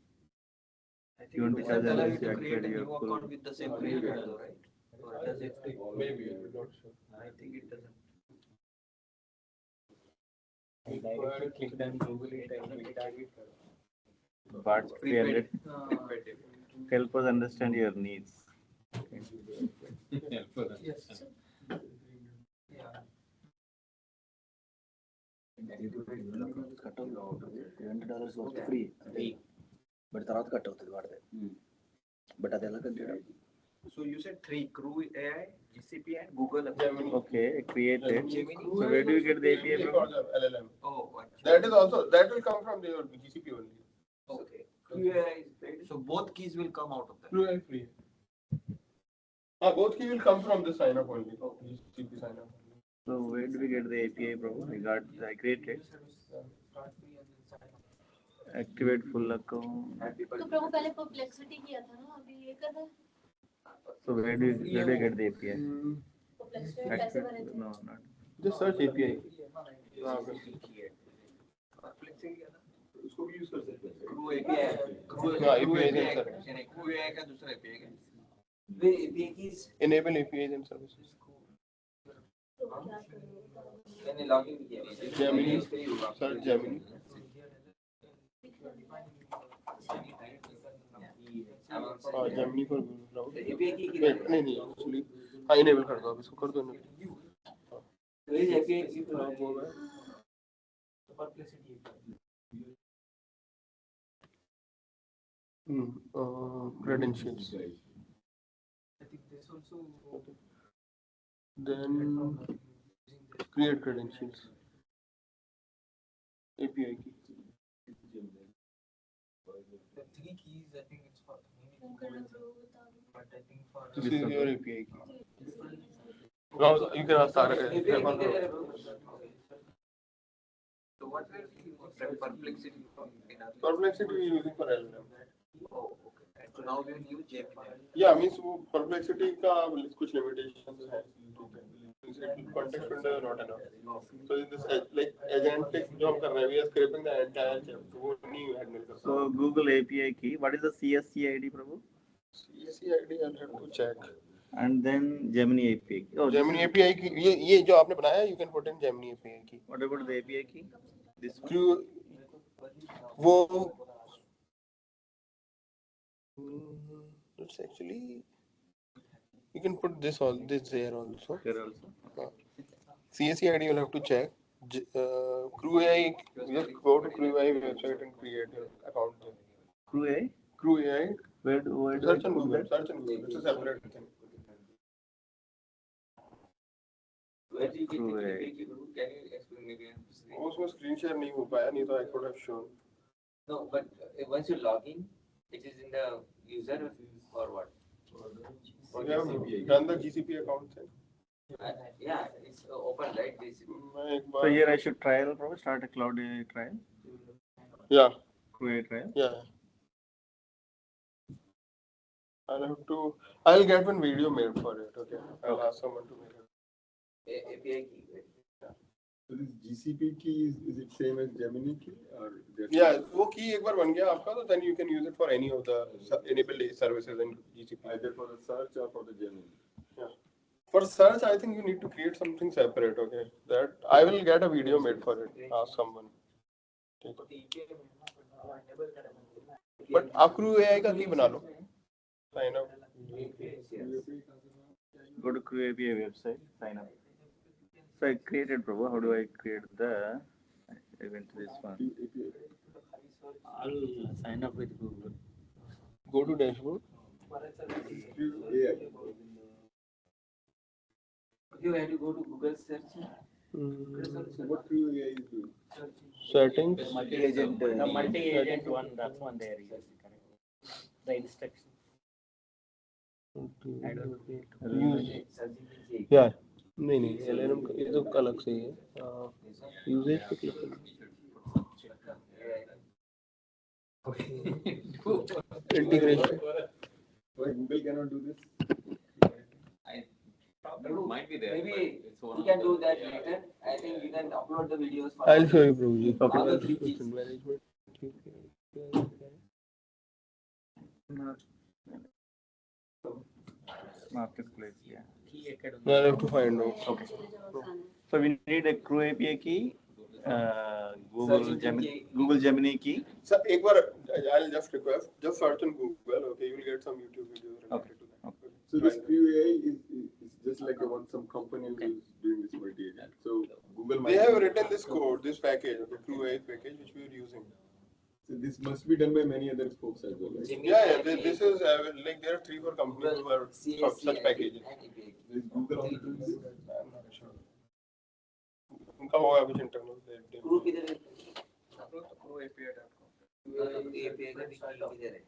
you want to It charge doesn't allow unless you you to create a activate your new full. account with the same creator, though, right? Or does it? Maybe, I'm not sure. I think it doesn't. But 300. Help us understand your needs. $300 worth free. But తర్వాత cut అవుతుంది వాడితే but అది ఎలా continue So you said 3: CrewAI, GCP, and Google. Okay, created. So where do you get the API from? LLM. Oh, that is also, that will come from your GCP only. Okay. CrewAI is paid. So both keys will come out of that. CrewAI free. Both key will come from the sign up only. GCP sign up. So where do we get the API from? I created. Activate full account. तो प्रभु पहले perplexity किया था ना, अभी ये कर रहे हैं. So where do you get the API? Perplexity में कैसे भरे थे? No, not. Just search API. उसको भी यूज कर सकते हैं. CrewAI. CrewAI का दूसरा API है. The API keys. Enable APIs and services. मैंने लॉगिन किया है. Gemini. Search Gemini. Gemini for Google Cloud. नहीं actually enable कर दो, अब इसको कर दो ना. Credentials. I think this also. Then create credentials. API key. The 3 keys, I think it's for but I think for This is your API key. Now you can ask Tara. The what were the perplexity for? Perplexity we using for LLM. Oh, okay. So now we use Gemini. Yeah, means वो perplexity का कुछ limitations है. Context window not enough. So in this like agentic जो हम कर रहे हैं, we are scraping the entire chapter. वो नहीं handle कर सकते. So Google API key. What is the CSC ID, Prabhu? CSC ID I'll have to check. And then Gemini API. Oh, Gemini API की ये जो आपने बनाया you can put in Gemini API key. What about the API key? This one? वो it's actually you can put this there also. Here also. CSC ID you'll have to check. CrewAI, just go to CrewAI website and create your account there. CrewAI? CrewAI. Where do Search on Google. Search on Google. It's a separate thing. Where did you get the API key? Can you explain maybe? उसमें screen share नहीं हो पाया, नहीं तो I could have shown. No, but once you log in, it is in the user or what? We have done the GCP account thing. Yeah, it's open, right? So here I should trial, Prabhu, start a cloud trial. Yeah. CrewAI trial. Yeah. I'll get one video made for it. Okay. I'll ask someone to make it. API key. So this GCP key is it same as Gemini key or? Yeah, वो key एक बार बन गया आपका तो then you can use it for any of the enabled services in GCP. Either for the search or for the Gemini. Yeah. For search, I think you need to create something separate. Okay. That I will get a video made for it. Ask someone. But आप CrewAI का key बना लो. Sign up. Go to CrewAI website. Sign up. So I created, Prabhu. How do I create the? I went to this one. I'll sign up with Google. Go to dashboard. CrewAI. You have to go to Google search. So what CrewAI is doing? Settings. The multi-agent. The multi-agent one, that's one there. The instruction. Yeah. नहीं LLM ये तो अलग से ही है. Usage पे click करना. Integration. Why Google cannot do this? Might be there. Maybe you can do that later. I think you can upload the videos. I'll show you, Prabhuji. Okay. All the Okay. three keys. Marketplace, yeah. No, I have to find out. Okay. So we need a CrewAI key, Google Gemini key. So, एक बार I'll just request, just search on Google. Okay, you will get some YouTube videos related to that. Okay. So this CrewAI is just like some company who is doing this multi-agent. So Google. They have written this code, this package, okay, CrewAI package, which we are using. So this must be done by many other folks as well, right? Yeah. This is like there are 3-4 companies who have such packages. Is Google also doing this? I'm not sure. उनका होगा कुछ internal. Crew किधर है? CrewAPI.com. API का key किधर है?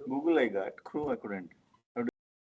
Google I got, Crew I couldn't.